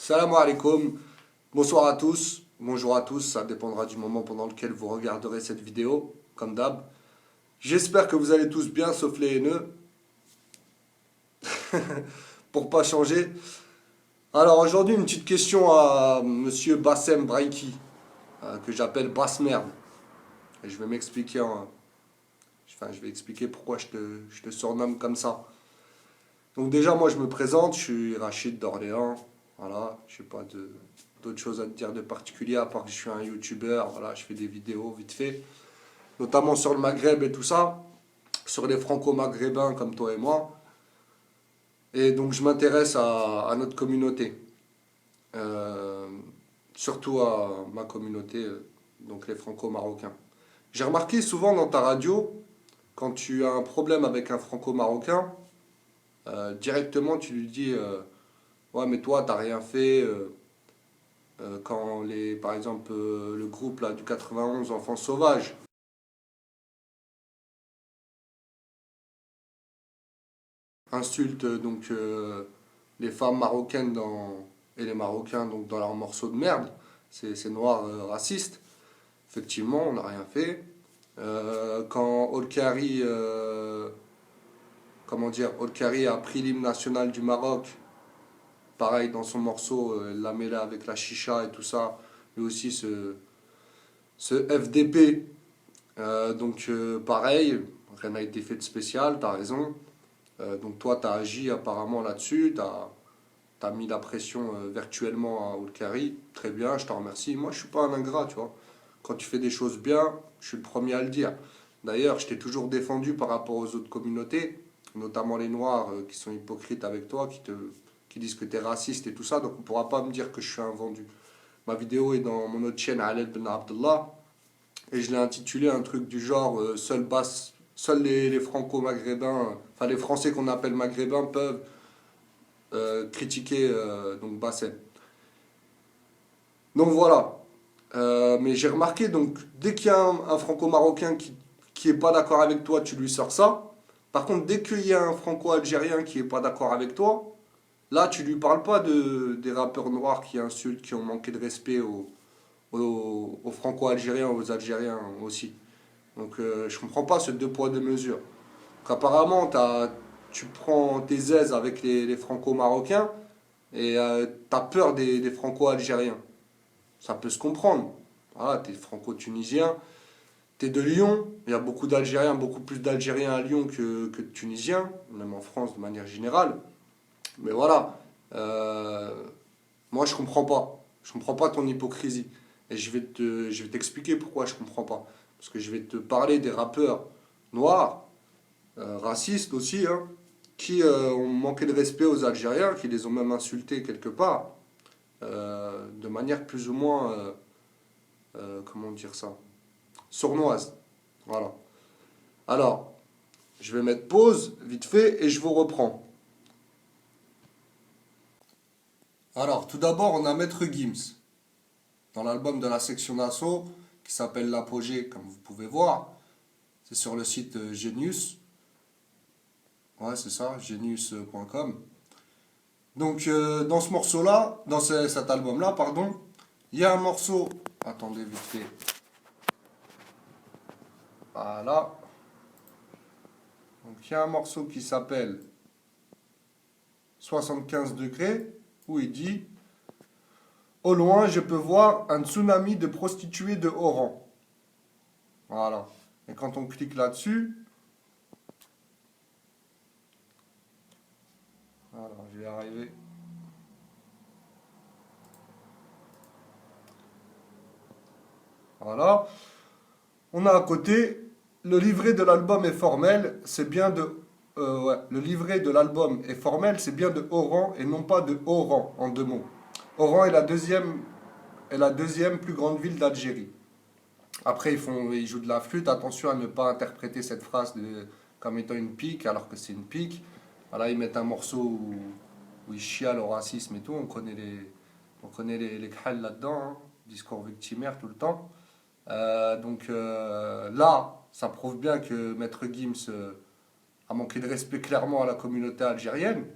Salam alaikum, bonsoir à tous, bonjour à tous, ça dépendra du moment pendant lequel vous regarderez cette vidéo, comme d'hab. J'espère que vous allez tous bien, sauf les haineux, pour pas changer. Alors aujourd'hui, une petite question à monsieur Bassem Braiki, que j'appelle Basse Merde. Et je vais m'expliquer, je vais expliquer pourquoi je te surnomme comme ça. Donc déjà, moi je me présente, je suis Rachid d'Orléans, voilà, je n'ai pas d'autres choses à te dire de particulier à part que je suis un youtubeur, voilà, je fais des vidéos vite fait, notamment sur le Maghreb et tout ça, sur les franco-maghrébins comme toi et moi, et donc je m'intéresse à notre communauté, euh, surtout à ma communauté, donc les franco-marocains. J'ai remarqué souvent dans ta radio, quand tu as un problème avec un franco-marocain, directement tu lui dis ouais mais toi t'as rien fait quand par exemple le groupe là du 91 Enfants Sauvages insulte les femmes marocaines et les Marocains donc dans leurs morceaux de merde, ces noirs racistes. Effectivement, on n'a rien fait. Quand Olkari, comment dire, Olkari a pris l'hymne national du Maroc, pareil dans son morceau, l'a mêlé avec la chicha et tout ça, lui aussi ce FDP. Pareil, rien n'a été fait de spécial, t'as raison. Donc toi, t'as agi apparemment là-dessus, t'as mis la pression virtuellement à Olkari. Très bien, je te remercie. Moi, je suis pas un ingrat, tu vois. Quand tu fais des choses bien, je suis le premier à le dire. D'ailleurs, je t'ai toujours défendu par rapport aux autres communautés, notamment les Noirs qui sont hypocrites avec toi, qui disent que tu es raciste et tout ça. Donc on ne pourra pas me dire que je suis un vendu. Ma vidéo est dans mon autre chaîne, Aled Ben Abdallah, et je l'ai intitulé un truc du genre seuls les franco-maghrébins, enfin les Français qu'on appelle maghrébins peuvent critiquer donc Bassem. Donc voilà. Mais j'ai remarqué, donc, dès qu'il y a un franco-marocain qui est pas d'accord avec toi, tu lui sors ça. Par contre, dès qu'il y a un franco-algérien qui est pas d'accord avec toi, là, tu lui parles pas des rappeurs noirs qui insultent, qui ont manqué de respect aux franco-algériens, aux algériens aussi. Donc, je comprends pas ce deux poids, deux mesures. Donc, apparemment, tu prends tes aises avec les franco-marocains et tu as peur des franco-algériens. Ça peut se comprendre. Voilà, t'es franco-tunisien, t'es de Lyon, il y a beaucoup d'Algériens, beaucoup plus d'Algériens à Lyon que de Tunisiens, même en France de manière générale. Mais voilà, moi je comprends pas. Je comprends pas ton hypocrisie. Et je vais t'expliquer pourquoi je comprends pas. Parce que je vais te parler des rappeurs noirs, racistes aussi, hein, qui ont manqué de respect aux Algériens, qui les ont même insultés quelque part, de manière plus ou moins comment dire ça, sournoise. Voilà. Alors, je vais mettre pause vite fait et je vous reprends. Alors, tout d'abord, on a Maître Gims dans l'album de la section d'assaut qui s'appelle L'Apogée, comme vous pouvez voir. C'est sur le site Genius. Ouais, c'est ça, genius.com. Donc, dans ce morceau-là, dans cet album-là, pardon, il y a un morceau. Attendez vite fait. Voilà. Donc il y a un morceau qui s'appelle 75 degrés où il dit au loin je peux voir un tsunami de prostituées de haut rang. Voilà. Et quand on clique là-dessus, voilà, je vais y arriver. Voilà. On a à côté le livret de l'album est formel, c'est bien de ouais, le livret de l'album est formel, c'est bien de haut rang et non pas de haut rang en deux mots. Oran est la deuxième plus grande ville d'Algérie. Après, ils jouent de la flûte. Attention à ne pas interpréter cette phrase comme étant une pique, alors que c'est une pique. Voilà, ils mettent un morceau où ils chialent au racisme et tout. On connaît les khals là-dedans, hein. Discours victimaire tout le temps. Là, ça prouve bien que Maître Gims a manqué de respect clairement à la communauté algérienne.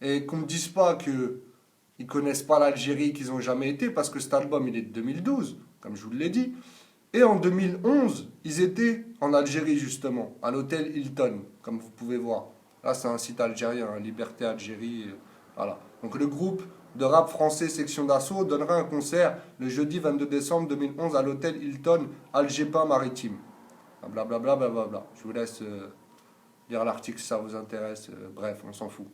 Et qu'on ne me dise pas que Ils connaissent pas l'Algérie qu'ils ont jamais été parce que cet album il est de 2012, comme je vous l'ai dit. Et en 2011, ils étaient en Algérie justement, à l'hôtel Hilton, comme vous pouvez voir. Là, c'est un site algérien, hein, Liberté Algérie. Voilà. Donc le groupe de rap français Section d'Assaut donnera un concert le jeudi 22 décembre 2011 à l'hôtel Hilton Algépin Maritime. Blablabla, blablabla. Je vous laisse lire l'article si ça vous intéresse. Bref, on s'en fout.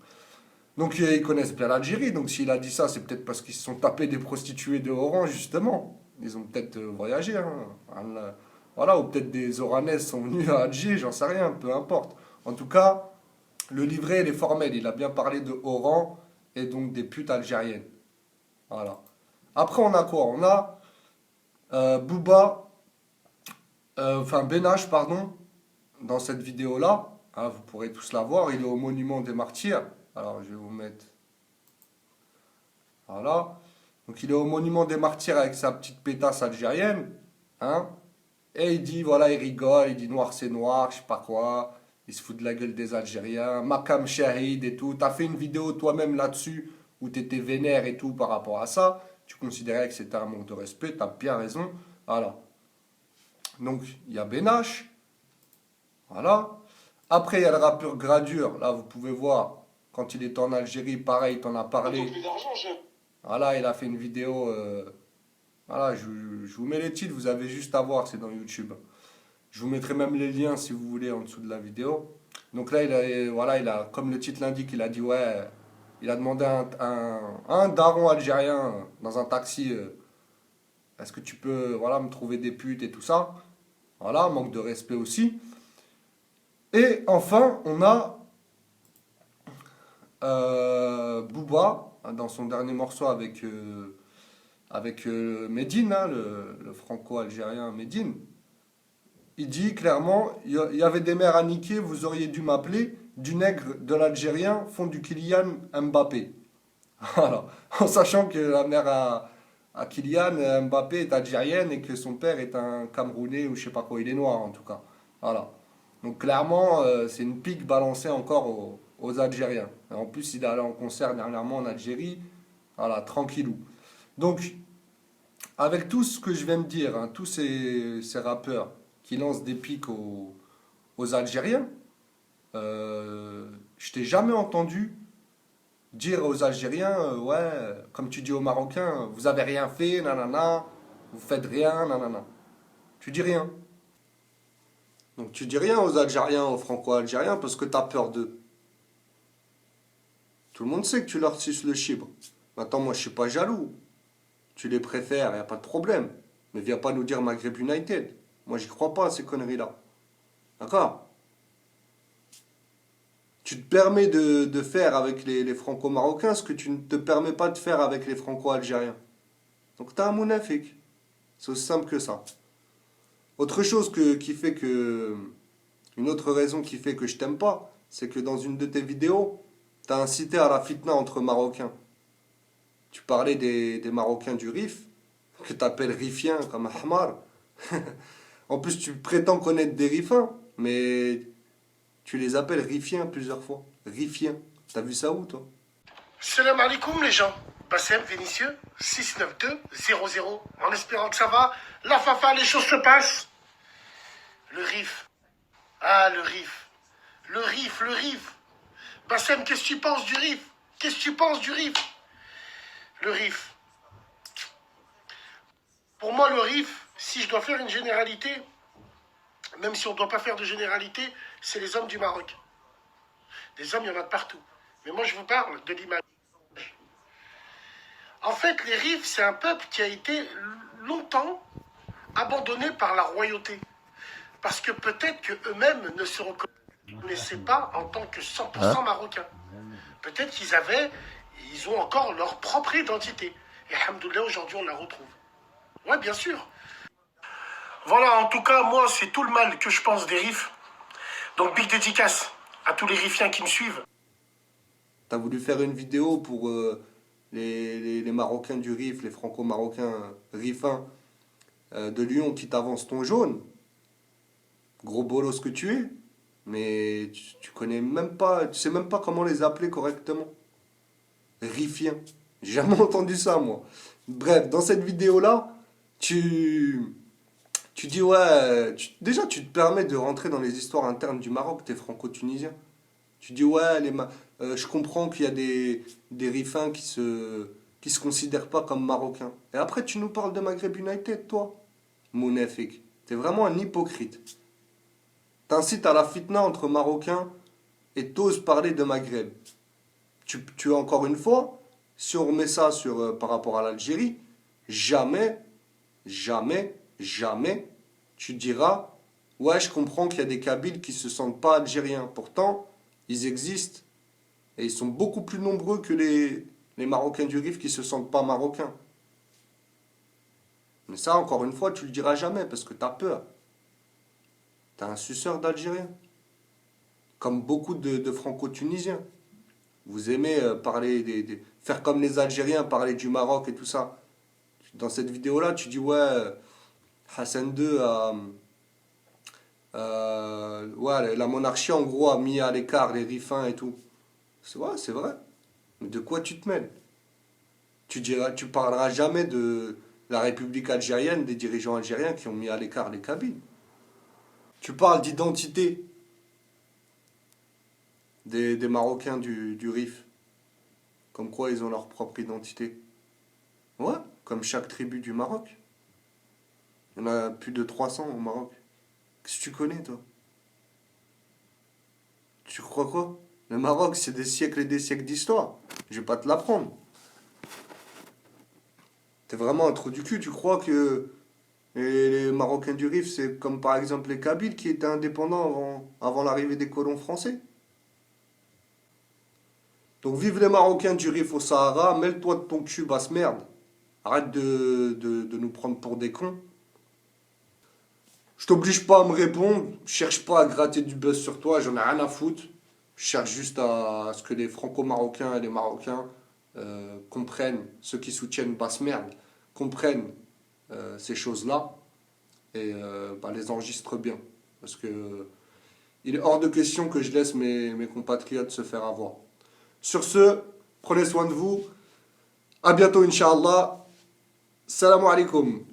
Donc ils connaissent bien l'Algérie, donc s'il a dit ça, c'est peut-être parce qu'ils se sont tapés des prostituées de Oran, justement. Ils ont peut-être voyagé, hein. Voilà, ou peut-être des Oranaises sont venus à Alger, j'en sais rien, peu importe. En tout cas, le livret, il est formel, il a bien parlé de Oran et donc des putes algériennes. Voilà. Après, on a quoi? On a Booba, enfin Benach, pardon, dans cette vidéo-là. Hein, vous pourrez tous la voir, il est au monument des martyrs. Alors, je vais vous mettre. Voilà. Donc, il est au monument des martyrs avec sa petite pétasse algérienne. Hein. Et il dit, voilà, il rigole, il dit noir c'est noir, je sais pas quoi. Il se fout de la gueule des Algériens. Makam Shahid et tout. T'as fait une vidéo toi-même là-dessus où t'étais vénère et tout par rapport à ça. Tu considérais que c'était un manque de respect, t'as bien raison. Voilà. Donc, il y a Benach. Voilà. Après, il y a le rappeur Gradure. Là, vous pouvez voir. Quand il était en Algérie, pareil, il t'en a parlé. Voilà, il a fait une vidéo. Voilà, je vous mets les titres, vous avez juste à voir, c'est dans YouTube. Je vous mettrai même les liens si vous voulez en dessous de la vidéo. Donc là, voilà, comme le titre l'indique, il a dit ouais, il a demandé à un daron algérien dans un taxi, est-ce que tu peux voilà, me trouver des putes et tout ça. Voilà, manque de respect aussi. Et enfin, on a Booba, dans son dernier morceau avec Medine, hein, le franco-algérien Medine. Il dit clairement, il y avait des mères à niquer, vous auriez dû m'appeler, du nègre de l'Algérien font du Kylian Mbappé. Voilà. En sachant que la mère à Kylian Mbappé est algérienne et que son père est un Camerounais ou je sais pas quoi, il est noir en tout cas. Voilà. Donc clairement, c'est une pique balancée encore aux Algériens. Et en plus, il est allé en concert dernièrement en Algérie. Voilà, tranquillou. Donc, avec tout ce que je viens de dire, hein, tous ces rappeurs qui lancent des piques aux Algériens, je t'ai jamais entendu dire aux Algériens, ouais, comme tu dis aux Marocains, vous avez rien fait, nanana, vous faites rien, nanana. Tu dis rien. Donc tu dis rien aux Algériens, aux Franco-Algériens, parce que tu as peur d'eux. Tout le monde sait que tu leur suces le chibre. Maintenant, moi, je suis pas jaloux. Tu les préfères, il n'y a pas de problème. Mais viens pas nous dire Maghreb United. Moi, j'y crois pas à ces conneries-là. D'accord? Tu te permets de faire avec les Franco-Marocains ce que tu ne te permets pas de faire avec les Franco-Algériens. Donc t'as un mounafik. C'est aussi simple que ça. Autre chose qui fait que... Une autre raison qui fait que je t'aime pas, c'est que dans une de tes vidéos, t'as incité à la fitna entre Marocains. Tu parlais des Marocains du Rif, que t'appelles Rifiens comme Ahmar. En plus, tu prétends connaître des Rifains, mais tu les appelles Rifiens plusieurs fois. Rifiens. T'as vu ça où, toi? Salam alaikum les gens. Bassem, Vénitieux, 692-00. En espérant que ça va. La fafa, les choses se passent. Le Rif. Ah, le Rif. Le Rif, le Rif. Bassem, qu'est-ce que tu penses du Rif? Qu'est-ce que tu penses du Rif? Le Rif. Pour moi, le Rif, si je dois faire une généralité, même si on ne doit pas faire de généralité, c'est les hommes du Maroc. Des hommes, il y en a de partout. Mais moi, je vous parle de l'image. En fait, les Rifs, c'est un peuple qui a été longtemps abandonné par la royauté. Parce que peut-être qu'eux-mêmes ne se reconnaissaient pas en tant que 100% marocains. Peut-être ils ont encore leur propre identité. Et alhamdoulilah, aujourd'hui, on la retrouve. Ouais, bien sûr. Voilà, en tout cas, moi, c'est tout le mal que je pense des Rifs. Donc, big dédicace à tous les Rifiens qui me suivent. T'as voulu faire une vidéo pour les Marocains du Rif, les Franco-Marocains rifins de Lyon qui t'avancent ton jaune. Gros bolos que tu es. Mais tu connais même pas, tu sais même pas comment les appeler correctement. Rifiens. J'ai jamais entendu ça, moi. Bref, dans cette vidéo-là, tu dis, ouais, déjà, tu te permets de rentrer dans les histoires internes du Maroc, t'es franco-tunisien. Tu dis, ouais, je comprends qu'il y a des Rifins qui se considèrent pas comme Marocains. Et après, tu nous parles de Maghreb United, toi, Mounafik. T'es vraiment un hypocrite. T'incites à la fitna entre Marocains et t'oses parler de Maghreb. Encore une fois, si on remet ça par rapport à l'Algérie, jamais, jamais, jamais, tu diras, ouais, je comprends qu'il y a des Kabyles qui se sentent pas algériens. Pourtant, ils existent. Et ils sont beaucoup plus nombreux que les Marocains du Rif qui se sentent pas marocains. Mais ça, encore une fois, tu le diras jamais parce que t'as peur. T'es un suceur d'Algériens. Comme beaucoup de Franco-Tunisiens. Vous aimez parler faire comme les Algériens, parler du Maroc et tout ça. Dans cette vidéo-là, tu dis, ouais, Hassan II ouais, la monarchie, en gros, a mis à l'écart les Rifins et tout. Ouais, c'est vrai. Mais de quoi tu te mêles? Tu parleras jamais de la République algérienne, des dirigeants algériens qui ont mis à l'écart les Kabyles. Tu parles d'identité des Marocains du Rif. Comme quoi ils ont leur propre identité. Ouais, comme chaque tribu du Maroc. Il y en a plus de 300 au Maroc. Qu'est-ce que tu connais, toi? Tu crois quoi? Le Maroc, c'est des siècles et des siècles d'histoire. Je vais pas te l'apprendre. T'es vraiment un trou du cul. Tu crois que les Marocains du Rif, c'est comme par exemple les Kabyles qui étaient indépendants avant l'arrivée des colons français? Donc vive les Marocains du Rif au Sahara, mêle-toi de ton cul, basse merde. Arrête de nous prendre pour des cons. Je t'oblige pas à me répondre, je cherche pas à gratter du buzz sur toi, j'en ai rien à foutre. Je cherche juste à ce que les Franco-Marocains et les Marocains comprennent, ceux qui soutiennent basse merde, comprennent ces choses-là et les enregistrent bien. Parce que il est hors de question que je laisse mes compatriotes se faire avoir. Sur ce, prenez soin de vous. À bientôt, Inch'Allah. Salam alaikum.